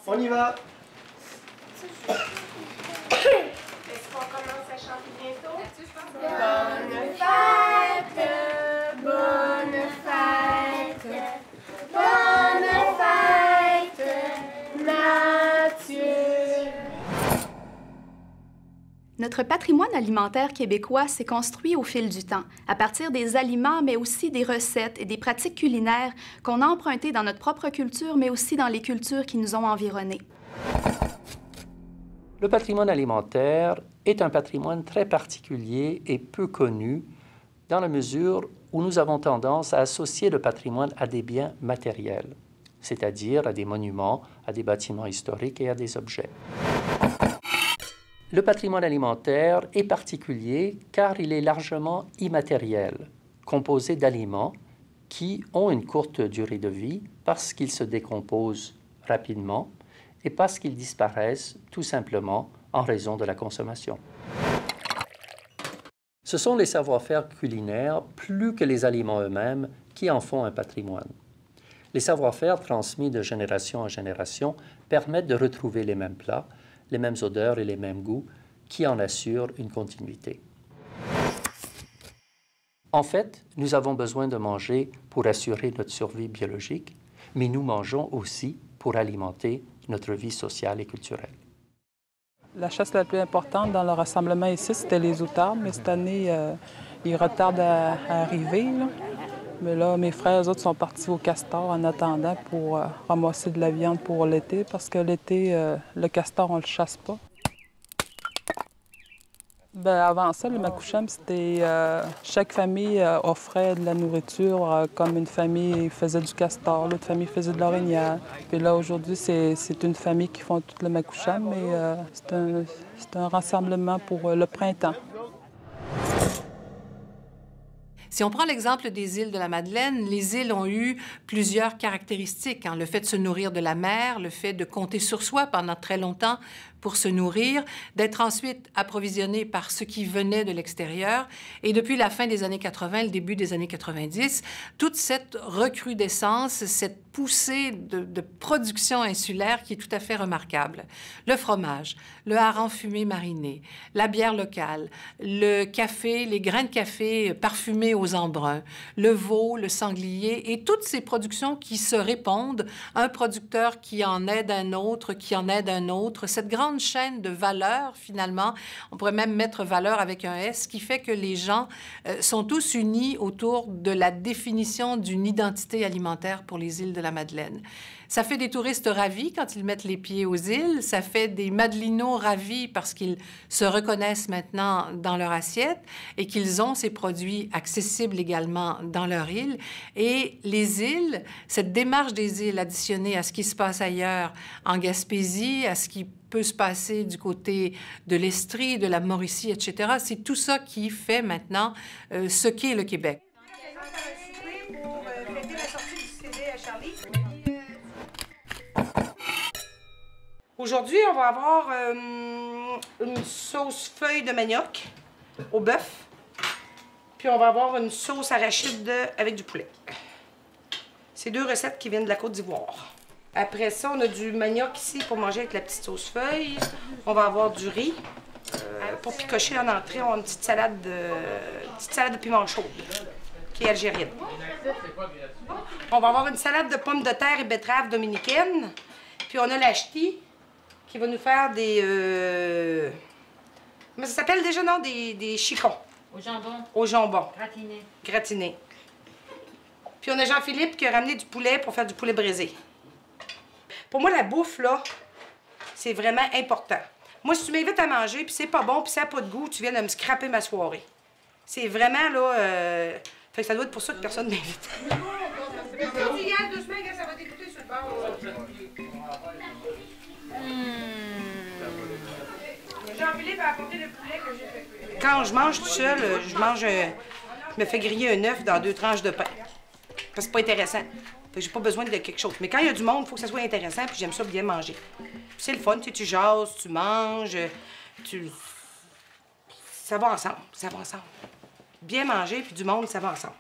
On y va! Est-ce qu'on commence à chanter bientôt? Bonne fête, bonne fête, bonne fête, Mathieu. Notre patrimoine alimentaire québécois s'est construit au fil du temps, à partir des aliments, mais aussi des recettes et des pratiques culinaires qu'on a empruntées dans notre propre culture, mais aussi dans les cultures qui nous ont environnés. Le patrimoine alimentaire est un patrimoine très particulier et peu connu dans la mesure où nous avons tendance à associer le patrimoine à des biens matériels, c'est-à-dire à des monuments, à des bâtiments historiques et à des objets. Le patrimoine alimentaire est particulier car il est largement immatériel, composé d'aliments qui ont une courte durée de vie parce qu'ils se décomposent rapidement et parce qu'ils disparaissent tout simplement en raison de la consommation. Ce sont les savoir-faire culinaires plus que les aliments eux-mêmes qui en font un patrimoine. Les savoir-faire transmis de génération en génération permettent de retrouver les mêmes plats, les mêmes odeurs et les mêmes goûts qui en assurent une continuité. En fait, nous avons besoin de manger pour assurer notre survie biologique, mais nous mangeons aussi pour alimenter notre vie sociale et culturelle. La chasse la plus importante dans le rassemblement ici, c'était les outardes, mais cette année, ils retardent à arriver. Là. Mais là, mes frères, eux autres, sont partis au castor en attendant pour ramasser de la viande pour l'été, parce que l'été, le castor, on ne le chasse pas. Bien, avant ça, le Makoucham, c'était chaque famille offrait de la nourriture, comme une famille faisait du castor, l'autre famille faisait de l'orignal. Puis là, aujourd'hui, c'est une famille qui font tout le Makoucham, mais c'est un rassemblement pour le printemps. Si on prend l'exemple des îles de la Madeleine, les îles ont eu plusieurs caractéristiques. Le fait de se nourrir de la mer, le fait de compter sur soi pendant très longtemps pour se nourrir, d'être ensuite approvisionné par ce qui venait de l'extérieur. Et depuis la fin des années 80, le début des années 90, toute cette recrudescence, cette poussée de production insulaire qui est tout à fait remarquable. Le fromage, le hareng fumé mariné, la bière locale, le café, les grains de café parfumés aux embruns, le veau, le sanglier et toutes ces productions qui se répondent, un producteur qui en aide un autre, qui en aide un autre, cette grande chaîne de valeur, finalement, on pourrait même mettre valeur avec un S, qui fait que les gens sont tous unis autour de la définition d'une identité alimentaire pour les îles de la Madeleine. Ça fait des touristes ravis quand ils mettent les pieds aux îles, ça fait des Madelinots ravis parce qu'ils se reconnaissent maintenant dans leur assiette et qu'ils ont ces produits accessibles également dans leur île. Et les îles, cette démarche des îles additionnée à ce qui se passe ailleurs en Gaspésie, à ce qui peut se passer du côté de l'Estrie, de la Mauricie, etc., c'est tout ça qui fait maintenant ce qu'est le Québec. Aujourd'hui, on va avoir une sauce feuille de manioc au bœuf. Puis on va avoir une sauce arachide avec du poulet. C'est deux recettes qui viennent de la Côte d'Ivoire. Après ça, on a du manioc ici pour manger avec la petite sauce feuille. On va avoir du riz. Pour picocher en entrée, on a une petite salade de piment chaud, qui est algérienne. On va avoir une salade de pommes de terre et betteraves dominicaine. Puis on a la ch'ti, qui va nous faire des... Mais ça s'appelle déjà, non? Des chicons. Au jambon. Au jambon. Gratiné. Gratiné. Puis on a Jean-Philippe qui a ramené du poulet pour faire du poulet braisé. Pour moi, la bouffe, là, c'est vraiment important. Moi, si tu m'invites à manger, puis c'est pas bon, puis ça n'a pas de goût, tu viens de me scraper ma soirée. C'est vraiment, là... Fait que ça doit être pour ça que personne ne m'invite. Jean-Philippe a apporté le poulet que j'ai fait. Quand je mange tout seul, je me fais griller un œuf dans 2 tranches de pain. Parce que c'est pas intéressant. Fait que j'ai pas besoin de quelque chose. Mais quand il y a du monde, il faut que ça soit intéressant, puis j'aime ça bien manger. C'est le fun, tu sais, tu jases, tu manges, ça va ensemble, ça va ensemble. Bien manger, puis du monde, ça va ensemble.